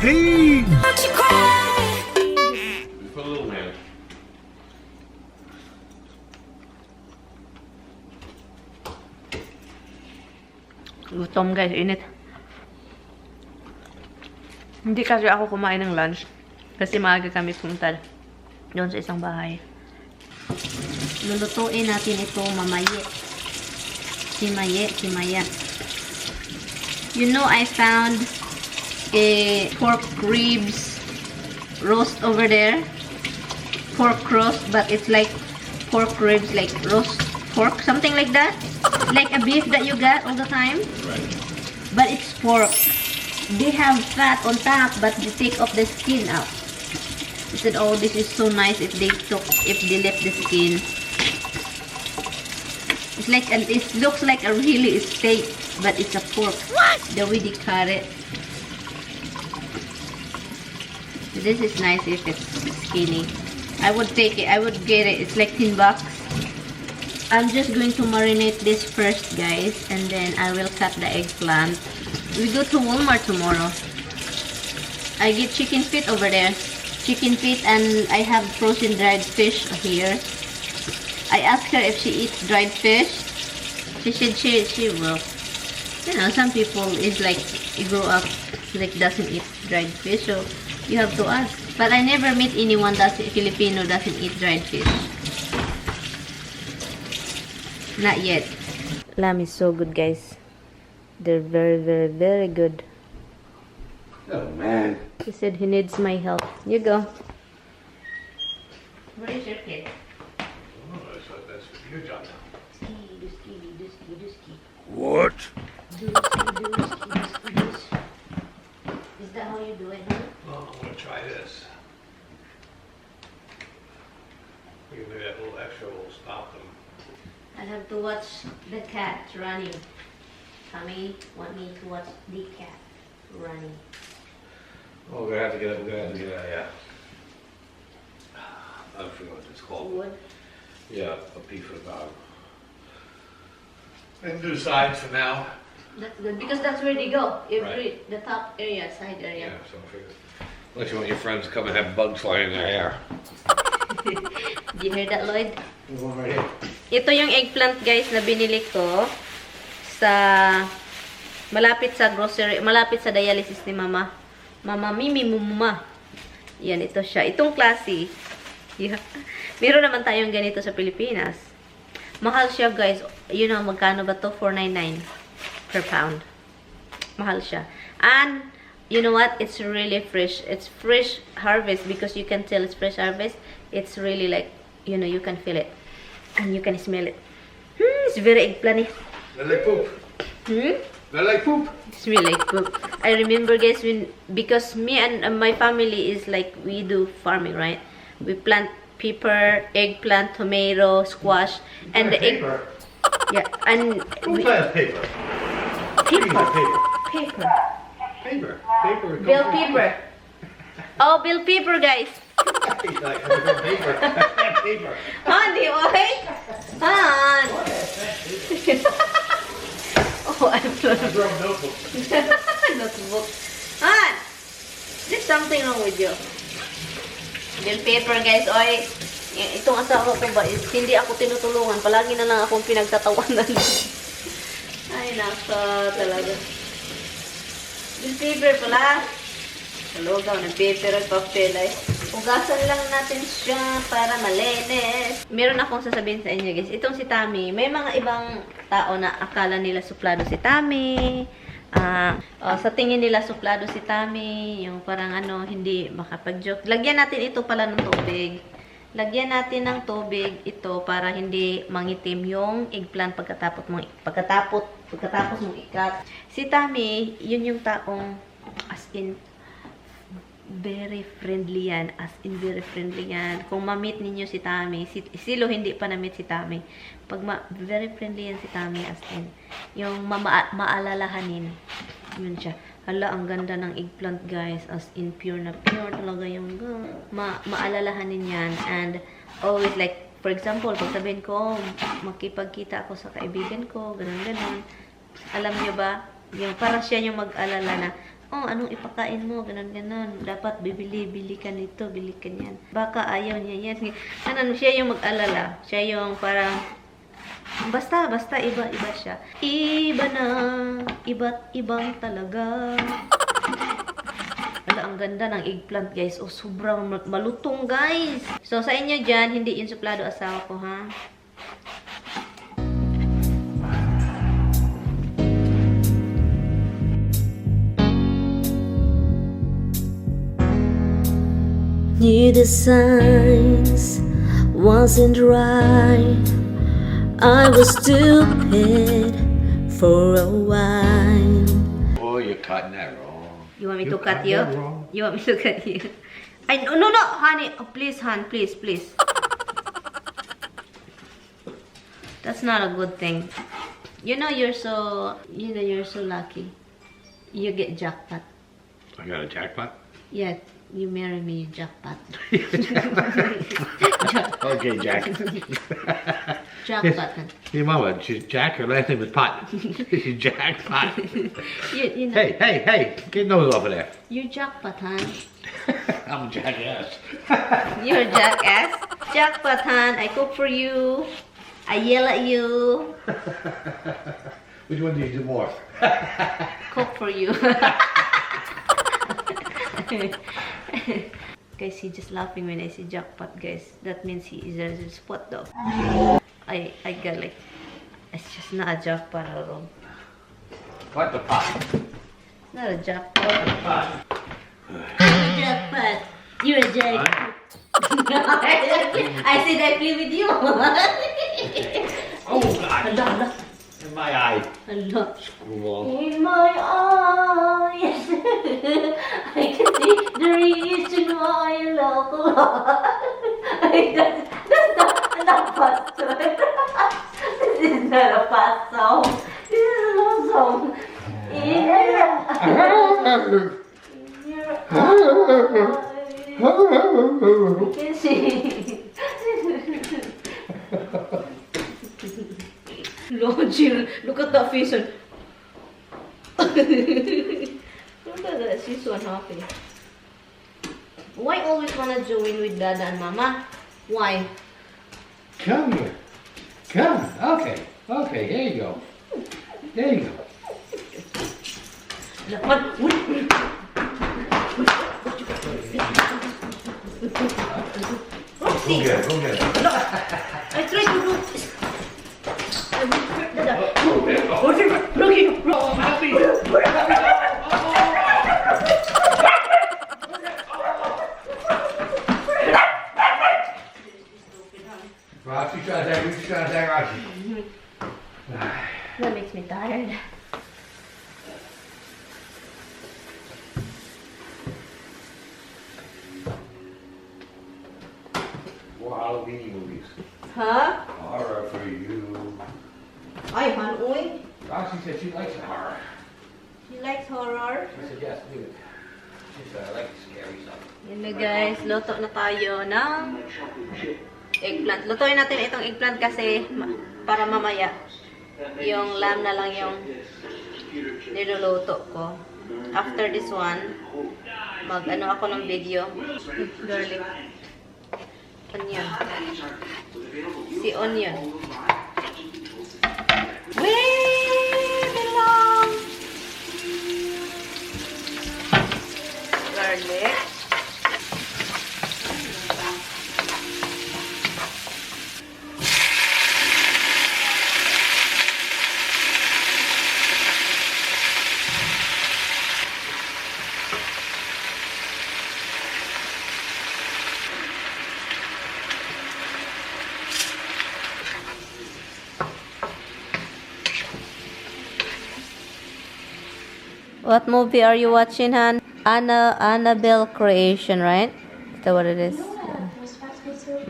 Dig! Put a little man. Gutom guys, init. Hindi kasi ako kumain ng lunch. Kasi maaga kami pumunta doon sa isang bahay. Lulutuin natin ito mamaya. Simaya. You know, I found a pork ribs roast over there. Pork roast, but it's like pork ribs, like roast pork, something like that. Like a beef that you get all the time. Right. But it's pork. They have fat on top, but they take off the skin out. I said, oh, this is so nice if they left the skin. It's like, it looks like a really steak, but it's a pork. What? The way they cut it. This is nice if it's skinny. I would take it. I would get it. It's like $10. I'm just going to marinate this first, guys, and then I will cut the eggplant. We go to Walmart tomorrow. I get chicken feet over there. Chicken feet, and I have frozen dried fish here. I asked her if she eats dried fish. She said she will. You know, some people is like, you grow up like doesn't eat dried fish, so you have to ask. But I never meet anyone that's Filipino doesn't eat dried fish. Not yet. Lamb is so good, guys. They're very, very, very good. Oh, man. He said he needs my help. You go. Where is your kid? Oh, that's your job now. What? Is that how you do it, huh? Oh, I'm gonna try this. Maybe that little extra will stop them. I have to watch the cat running. Tommy want me to watch the cat running. Oh, we're gonna have to get yeah. I forget what it's called. Wood. Yeah, a piece of dog. And do sides for now. That's good because that's where they go. Right. The top area, side area. Yeah, so I figured. Unless you want your friends to come and have bugs flying in their hair. Did you hear that, Lloyd? One right here. Ito yung eggplant, guys, na binili ko sa malapit sa grocery, malapit sa dialysis ni Mama. Mama Mimi Mumma. Yan, ito siya. Itong klase. Yeah. Meron naman tayong ganito sa Pilipinas. Mahal siya, guys. You know, magkano ba to? $4.99 per pound. Mahal siya. And, you know what? It's really fresh. It's fresh harvest because you can tell it's fresh harvest. It's really like, you know, you can feel it. And you can smell it. It's very eggplant. They like poop. They like poop. It smells like poop. I remember, guys, because me and my family is like, we do farming, right? We plant pepper, eggplant, tomato, squash, and the egg. Paper. Yeah, and Who plants paper? paper. Paper. Paper. Paper. Bill Pepper. Oh, Bill Pepper, guys. He's like, I'm gonna go paper. Paper. Han, di oy. Han. Oh, I'm sorry. I broke notebook. Notebook. Han. There's something wrong with you. Bill Pepper, guys. Oy, itong asawa ko ba is hindi ako tinutulungan. Palagi na lang akong pinagtatawanan. Ay, naka talaga. Bill Pepper pala. Halogaw ng paper at papel ay. Ugasan lang natin siya para malinis. Meron akong sasabihin sa inyo, guys. Itong si Tammy, may mga ibang tao na akala nila suplado si Tammy. Sa tingin nila suplado si Tammy. Yung parang ano, hindi makapag-joke. Lagyan natin ito pala ng tubig. Lagyan natin ng tubig ito para hindi mangitim yung eggplant pagkatapos mong ikat. Si Tammy, yun yung taong as in very friendly yan. As in, very friendly yan. Kung ma-meet ninyo si Tammy, Silo hindi pa na-meet si Tammy. Very friendly yan si Tammy, as in. Yung maalalahanin. Yun siya. Hala, ang ganda ng eggplant, guys. As in, pure na pure talaga yung maalalahanin yan. And always like, for example, pag sabihin ko, makipagkita ako sa kaibigan ko, ganun-ganun. Alam niyo ba, yung parang siya yung mag-alala na, oh, anong ipakain mo, ganon. Dapat bili ka nito, bili ka niyan. Baka ayaw niya yan. Ano, siya yung mag-alala. Siya yung parang, basta, iba siya. Iba na, iba't ibang talaga. Wala, ang ganda ng eggplant, guys. Oh, sobrang malutong, guys. So, sa inyo dyan, hindi yung suplado asawa ko, ha? Knew the signs wasn't right. I was stupid for a while. Oh, you're cutting that wrong. You want me to cut you? You want me to cut you? No, honey. Oh, please, hon. Please. That's not a good thing. You know you're so lucky. You get jackpot. I got a jackpot? Yeah, you marry me, you jackpot. Okay, Jack. Jackpot. Your mama, she's Jack, her last name is Pot. She's Jackpot. You know, Hey, get those off of there. you're jackpot, hon. I'm a jackass. You're a jackass. Jackpot, hon. I cook for you. I yell at you. Which one do you do more? Cook for you. Guys, he's just laughing when I say jackpot, guys. That means he is a spot though. I got like, it's just not a jackpot at all. What the pot? It's not a jackpot. Pot. Jackpot. You're a jackpot. I said I play with you. Oh, God. Hala. In my eye. Hala. Screwball. In my eyes, I can see the reason why you love a lot. That's not a fast song. This is not a fast song. This is a love song. In your eyes, I can see. Lord, Jill, look at that face. Look at that, she's so unhappy. Why always wanna join with Dada and Mama? Why? Come here. Come. Okay. There you go. Roxy, Go get it. I tried to do this. I will hurt Dada. Oh, happy. Roxy, try to attack Roxy. That makes me tired. More Halloween movies. Huh? Horror for you. Ay, Hanoy. Roxy said she likes horror. She likes horror. I said yes, do it. She said I like scary stuff. Yun na guys, luto na tayo ng eggplant. Lutuin natin itong eggplant kasi para mamaya yung lamb na lang yung niluluto ko. After this one, mag-ano ako ng video. Garlic. Onion. Si onion. Wait lang! Garlic. What movie are you watching, Han? Annabelle Creation, right? Is that what it is? Yeah.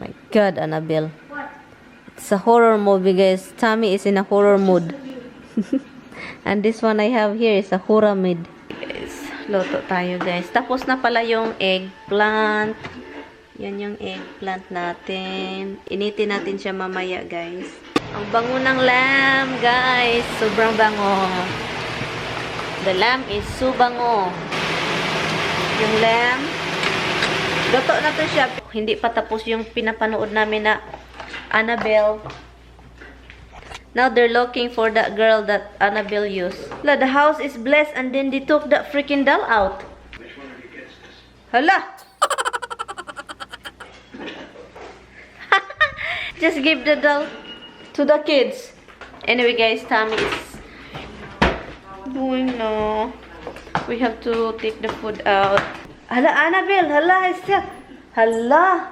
My God, Annabelle. It's a horror movie, guys. Tommy is in a horror mood. And this one I have here is a horror mood. Guys, loto tayo, guys. Tapos na pala yung eggplant. Yan yung eggplant natin. Initin natin siya mamaya, guys. Ang bango ng lamb, guys. Sobrang bango. The lamb is subango. Yung lamb, luto na to siya. Hindi pa tapos yung pinapanood namin na Annabelle. Now they're looking for that girl that Annabelle used. La, the house is blessed and then they took that freaking doll out. Hala! Just give the doll to the kids. Anyway guys, Tommy is doing no. We have to take the food out. Hala, Annabelle! Hala, Esther! Hala!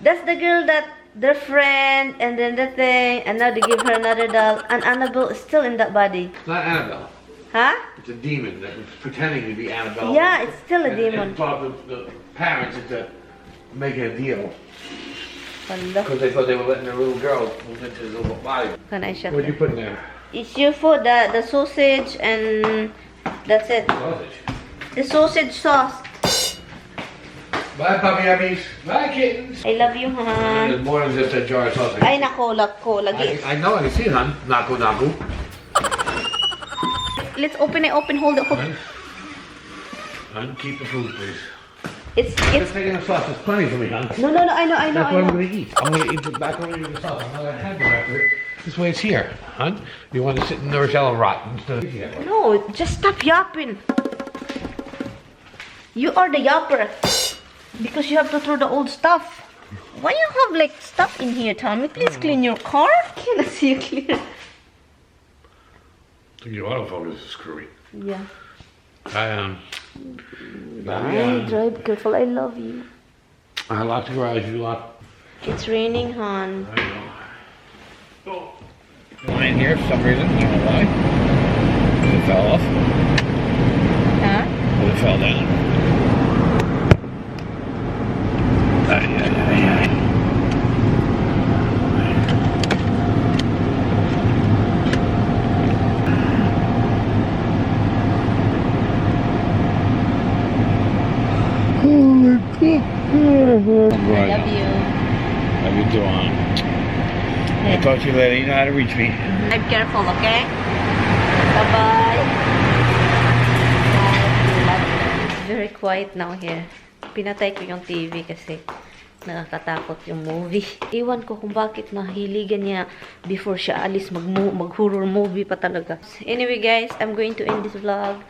That's the girl that their friend and then the thing, and now they give her another doll, and Annabelle is still in that body. It's not Annabelle. Huh? It's a demon that was pretending to be Annabelle. Yeah, it's still a demon. And thought the parents into making a deal Hala. because they thought they were letting their little girl move into the little body. Can I shut What'd you it? put in there? It's your food, the sausage, and that's it. Sausage. The sausage sauce. Bye, puppy hubbies. Bye, kittens. I love you, hon. There's more than just a jar of sausage. Ay, nako, lagi. I know, I can see it, hon. Naku, naku. Let's open it, hold it. Hon, hon, keep the food, please. It's, Just taking the sauce is plenty for me, hon. no, I know. That's what I'm going to eat. I'm going to eat the back over the sauce. I'm not going to have the rest of it. This way it's here, hon. You want to sit and nourish Ella rot instead of eating it. No, just stop yapping. You are the yapper. Because you have to throw the old stuff. Why you have like stuff in here, Tommy? Please clean your car. Can I see you clear? I think your autofocus is screwy. Yeah. Bye, Drive careful. I love you. I locked the garage. You locked. It's raining, hon. I know. Lying here for some reason. I don't know why. It fell off. Huh? It fell down. I love you. How you doing? I'll talk to you later. You know how to reach me. Drive careful, okay? Bye-bye. It's very quiet now here. Pinatay ko yung TV kasi nakakatakot yung movie. Iwan ko kung bakit nahiligan niya before siya alis mag-horror movie pa talaga. Anyway guys, I'm going to end this vlog.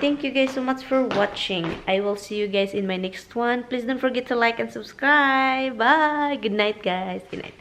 Thank you guys so much for watching. I will see you guys in my next one. Please don't forget to like and subscribe. Bye! Good night guys. Good night.